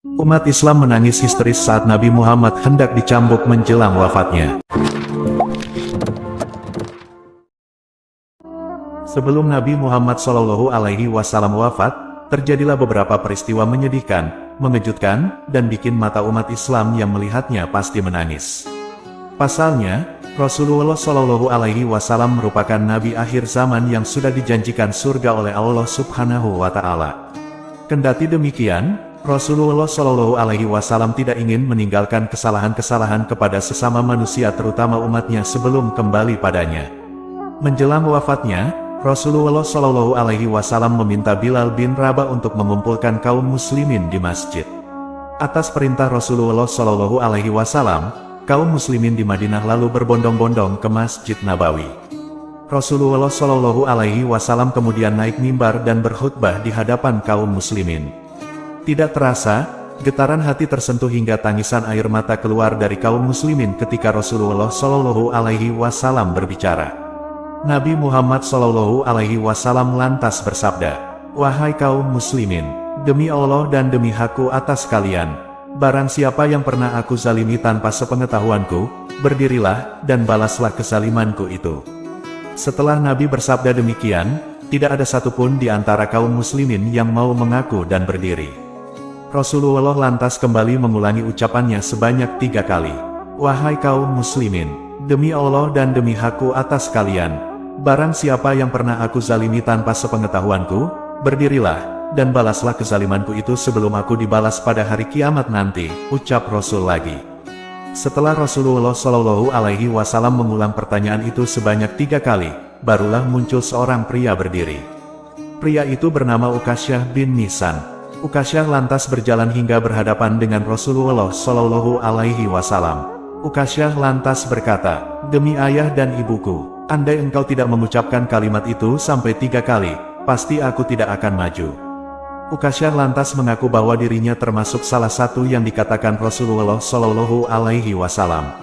Umat Islam menangis histeris saat Nabi Muhammad hendak dicambuk menjelang wafatnya. Sebelum Nabi Muhammad SAW wafat, terjadilah beberapa peristiwa menyedihkan, mengejutkan, dan bikin mata umat Islam yang melihatnya pasti menangis. Pasalnya, Rasulullah SAW merupakan Nabi akhir zaman yang sudah dijanjikan surga oleh Allah Subhanahu wa Ta'ala. Kendati demikian, Rasulullah SAW tidak ingin meninggalkan kesalahan-kesalahan kepada sesama manusia terutama umatnya sebelum kembali padanya. Menjelang wafatnya, Rasulullah SAW meminta Bilal bin Rabah untuk mengumpulkan kaum muslimin di masjid. Atas perintah Rasulullah SAW, kaum muslimin di Madinah lalu berbondong-bondong ke Masjid Nabawi. Rasulullah SAW kemudian naik mimbar dan berkhutbah di hadapan kaum muslimin. Tidak terasa, getaran hati tersentuh hingga tangisan air mata keluar dari kaum muslimin ketika Rasulullah SAW berbicara. Nabi Muhammad SAW lantas bersabda, "Wahai kaum muslimin, demi Allah dan demi hakku atas kalian, barang siapa yang pernah aku zalimi tanpa sepengetahuanku, berdirilah dan balaslah kezalimanku itu." Setelah Nabi bersabda demikian, tidak ada satupun di antara kaum muslimin yang mau mengaku dan berdiri. Rasulullah lantas kembali mengulangi ucapannya sebanyak 3 kali. "Wahai kaum muslimin, demi Allah dan demi hakku atas kalian, barang siapa yang pernah aku zalimi tanpa sepengetahuanku, berdirilah, dan balaslah kezalimanku itu sebelum aku dibalas pada hari kiamat nanti," ucap Rasul lagi. Setelah Rasulullah SAW mengulang pertanyaan itu sebanyak 3 kali, barulah muncul seorang pria berdiri. Pria itu bernama Uqasyah bin Mihsan. Uqasyah lantas berjalan hingga berhadapan dengan Rasulullah SAW. Uqasyah lantas berkata, "Demi ayah dan ibuku, andai engkau tidak mengucapkan kalimat itu sampai 3 kali, pasti aku tidak akan maju." Uqasyah lantas mengaku bahwa dirinya termasuk salah satu yang dikatakan Rasulullah SAW.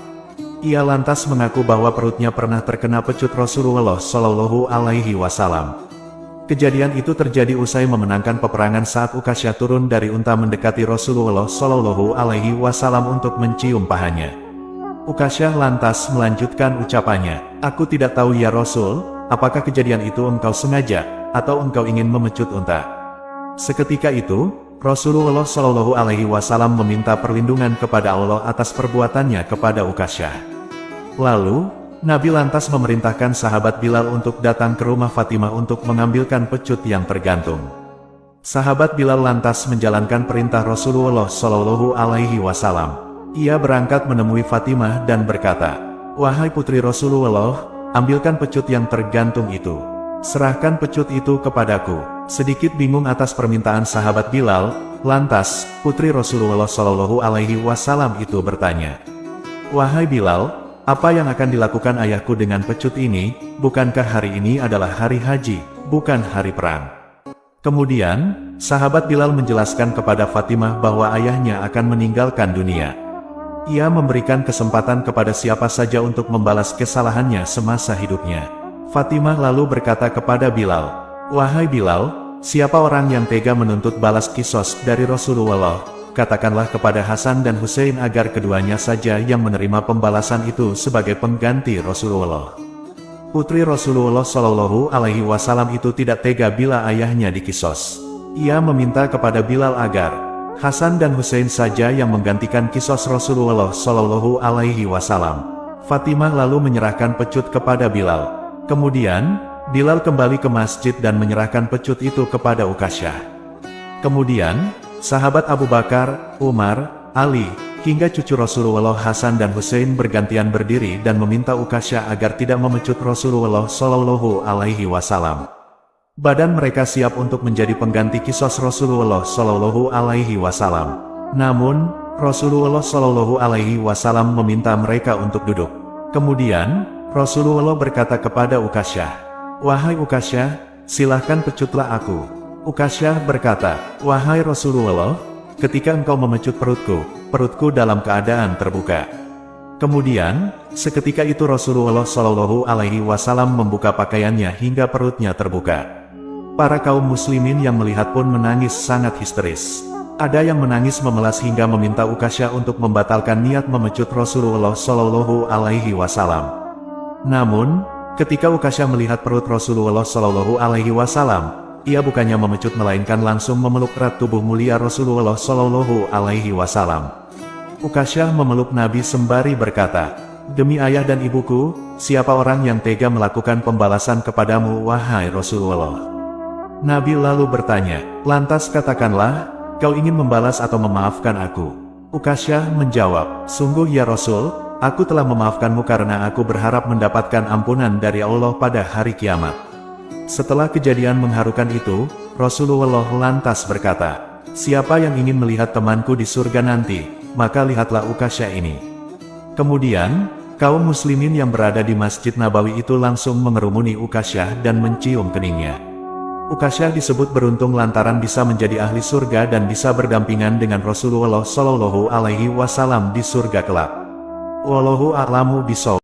Ia lantas mengaku bahwa perutnya pernah terkena pecut Rasulullah SAW. Kejadian itu terjadi usai memenangkan peperangan saat Uqasyah turun dari unta mendekati Rasulullah SAW untuk mencium pahanya. Uqasyah lantas melanjutkan ucapannya, "Aku tidak tahu ya Rasul, apakah kejadian itu engkau sengaja, atau engkau ingin memecut unta?" Seketika itu, Rasulullah SAW meminta perlindungan kepada Allah atas perbuatannya kepada Uqasyah. Lalu, Nabi lantas memerintahkan sahabat Bilal untuk datang ke rumah Fatimah untuk mengambilkan pecut yang tergantung. Sahabat Bilal lantas menjalankan perintah Rasulullah SAW. Ia berangkat menemui Fatimah dan berkata, "Wahai putri Rasulullah, ambilkan pecut yang tergantung itu. Serahkan pecut itu kepadaku." Sedikit bingung atas permintaan sahabat Bilal, lantas putri Rasulullah SAW itu bertanya, "Wahai Bilal, apa yang akan dilakukan ayahku dengan pecut ini? Bukankah hari ini adalah hari haji, bukan hari perang?" Kemudian, sahabat Bilal menjelaskan kepada Fatimah bahwa ayahnya akan meninggalkan dunia. Ia memberikan kesempatan kepada siapa saja untuk membalas kesalahannya semasa hidupnya. Fatimah lalu berkata kepada Bilal, "Wahai Bilal, siapa orang yang tega menuntut balas kisos dari Rasulullah? Katakanlah kepada Hasan dan Hussein agar keduanya saja yang menerima pembalasan itu sebagai pengganti Rasulullah." Putri Rasulullah SAW itu tidak tega bila ayahnya dikisos. Ia meminta kepada Bilal agar Hasan dan Hussein saja yang menggantikan kisos Rasulullah SAW. Fatimah lalu menyerahkan pecut kepada Bilal. Kemudian, Bilal kembali ke masjid dan menyerahkan pecut itu kepada Uqasyah. Kemudian, sahabat Abu Bakar, Umar, Ali, hingga cucu Rasulullah Hasan dan Hussein bergantian berdiri dan meminta Uqasyah agar tidak memecut Rasulullah SAW. Badan mereka siap untuk menjadi pengganti kisos Rasulullah SAW. Namun, Rasulullah SAW meminta mereka untuk duduk. Kemudian, Rasulullah berkata kepada Uqasyah, "Wahai Uqasyah, silahkan pecutlah aku." Uqasyah berkata, "Wahai Rasulullah, ketika engkau memecut perutku dalam keadaan terbuka." Kemudian, seketika itu Rasulullah SAW membuka pakaiannya hingga perutnya terbuka. Para kaum muslimin yang melihat pun menangis sangat histeris. Ada yang menangis memelas hingga meminta Ukasyah untuk membatalkan niat memecut Rasulullah Shallallahu Alaihi Wasallam. Namun, ketika Ukasyah melihat perut Rasulullah Shallallahu Alaihi Wasallam, ia bukannya memecut melainkan langsung memeluk erat tubuh mulia Rasulullah Shallallahu Alaihi Wasallam. Ukasyah memeluk Nabi sembari berkata, "Demi ayah dan ibuku, siapa orang yang tega melakukan pembalasan kepadamu, wahai Rasulullah?" Nabi lalu bertanya, "Lantas katakanlah, kau ingin membalas atau memaafkan aku?" Ukasyah menjawab, "Sungguh ya Rasul, aku telah memaafkanmu karena aku berharap mendapatkan ampunan dari Allah pada hari kiamat." Setelah kejadian mengharukan itu, Rasulullah lantas berkata, "Siapa yang ingin melihat temanku di surga nanti, maka lihatlah Ukasyah ini." Kemudian, kaum muslimin yang berada di Masjid Nabawi itu langsung mengerumuni Ukasyah dan mencium keningnya. Ukasyah disebut beruntung lantaran bisa menjadi ahli surga dan bisa berdampingan dengan Rasulullah Shallallahu Alaihi Wasallam di surga kelak. Wallahu a'lamu bishawab.